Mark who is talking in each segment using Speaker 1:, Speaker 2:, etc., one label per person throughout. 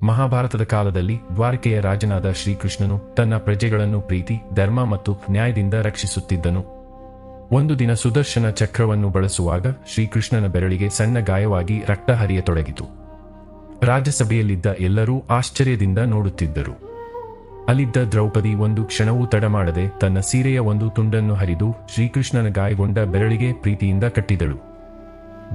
Speaker 1: ಮಹಾಭಾರತದ ಕಾಲದಲ್ಲಿ ದ್ವಾರಕೆಯ ರಾಜನಾದ ಶ್ರೀಕೃಷ್ಣನು ತನ್ನ ಪ್ರಜೆಗಳನ್ನು ಪ್ರೀತಿ, ಧರ್ಮ ಮತ್ತು ನ್ಯಾಯದಿಂದ ರಕ್ಷಿಸುತ್ತಿದ್ದನು. ಒಂದು ದಿನ ಸುದರ್ಶನ ಚಕ್ರವನ್ನು ಬಳಸುವಾಗ ಶ್ರೀಕೃಷ್ಣನ ಬೆರಳಿಗೆ ಸಣ್ಣ ಗಾಯವಾಗಿ ರಕ್ತ ಹರಿಯತೊಡಗಿತು. ರಾಜಸಭೆಯಲ್ಲಿದ್ದ ಎಲ್ಲರೂ ಆಶ್ಚರ್ಯದಿಂದ ನೋಡುತ್ತಿದ್ದರು. ಅಲ್ಲಿದ್ದ ದ್ರೌಪದಿ ಒಂದು ಕ್ಷಣವೂ ತಡಮಾಡದೆ ತನ್ನ ಸೀರೆಯ ಒಂದು ತುಂಡನ್ನು ಹರಿದು ಶ್ರೀಕೃಷ್ಣನ ಗಾಯಗೊಂಡ ಬೆರಳಿಗೆ ಪ್ರೀತಿಯಿಂದ ಕಟ್ಟಿದಳು.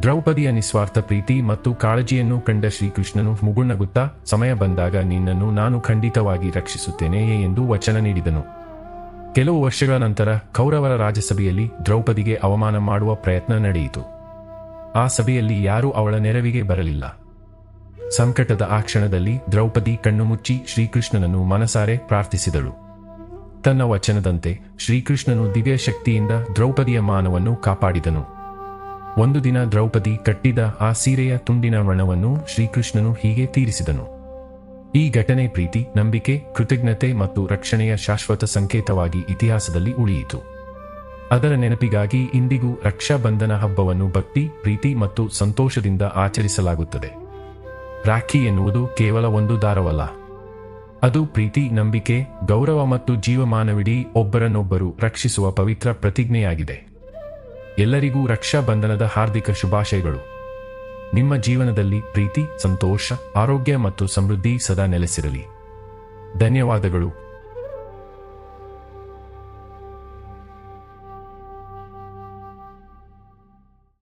Speaker 1: ದ್ರೌಪದಿಯ ನಿಸ್ವಾರ್ಥ ಪ್ರೀತಿ ಮತ್ತು ಕಾಳಜಿಯನ್ನು ಕಂಡ ಶ್ರೀಕೃಷ್ಣನು ಮುಗುಳ್ನಗುತ್ತಾ, ಸಮಯ ಬಂದಾಗ ನಿನ್ನನ್ನು ನಾನು ಖಂಡಿತವಾಗಿ ರಕ್ಷಿಸುತ್ತೇನೆ ಎಂದು ವಚನ ನೀಡಿದನು. ಕೆಲವು ವರ್ಷಗಳ ನಂತರ ಕೌರವರ ರಾಜಸಭೆಯಲ್ಲಿ ದ್ರೌಪದಿಗೆ ಅವಮಾನ ಮಾಡುವ ಪ್ರಯತ್ನ ನಡೆಯಿತು. ಆ ಸಭೆಯಲ್ಲಿ ಯಾರೂ ಅವಳ ನೆರವಿಗೆ ಬರಲಿಲ್ಲ. ಸಂಕಟದ ಆ ಕ್ಷಣದಲ್ಲಿ ದ್ರೌಪದಿ ಕಣ್ಣು ಮುಚ್ಚಿ ಶ್ರೀಕೃಷ್ಣನನ್ನು ಮನಸಾರೆ ಪ್ರಾರ್ಥಿಸಿದಳು. ತನ್ನ ವಚನದಂತೆ ಶ್ರೀಕೃಷ್ಣನು ದಿವ್ಯ ಶಕ್ತಿಯಿಂದ ದ್ರೌಪದಿಯ ಮಾನವನ್ನು ಕಾಪಾಡಿದನು. ಒಂದು ದಿನ ದ್ರೌಪದಿ ಕಟ್ಟಿದ ಆ ಸೀರೆಯ ತುಂಡಿನ ಋಣವನ್ನು ಶ್ರೀಕೃಷ್ಣನು ಹೀಗೆ ತೀರಿಸಿದನು. ಈ ಘಟನೆ ಪ್ರೀತಿ, ನಂಬಿಕೆ, ಕೃತಜ್ಞತೆ ಮತ್ತು ರಕ್ಷಣೆಯ ಶಾಶ್ವತ ಸಂಕೇತವಾಗಿ ಇತಿಹಾಸದಲ್ಲಿ ಉಳಿಯಿತು. ಅದರ ನೆನಪಿಗಾಗಿ ಇಂದಿಗೂ ರಕ್ಷಾಬಂಧನ ಹಬ್ಬವನ್ನು ಭಕ್ತಿ, ಪ್ರೀತಿ ಮತ್ತು ಸಂತೋಷದಿಂದ ಆಚರಿಸಲಾಗುತ್ತದೆ. ರಾಖಿ ಎನ್ನುವುದು ಕೇವಲ ಒಂದು ದಾರವಲ್ಲ. ಅದು ಪ್ರೀತಿ, ನಂಬಿಕೆ, ಗೌರವ ಮತ್ತು ಜೀವಮಾನವಿಡೀ ಒಬ್ಬರನ್ನೊಬ್ಬರು ರಕ್ಷಿಸುವ ಪವಿತ್ರ ಪ್ರತಿಜ್ಞೆಯಾಗಿದೆ. ಎಲ್ಲರಿಗೂ ರಕ್ಷಾಬಂಧನದ ಹಾರ್ದಿಕ ಶುಭಾಶಯಗಳು. ನಿಮ್ಮ ಜೀವನದಲ್ಲಿ ಪ್ರೀತಿ, ಸಂತೋಷ, ಆರೋಗ್ಯ ಮತ್ತು ಸಮೃದ್ಧಿ ಸದಾ ನೆಲೆಸಿರಲಿ. ಧನ್ಯವಾದಗಳು.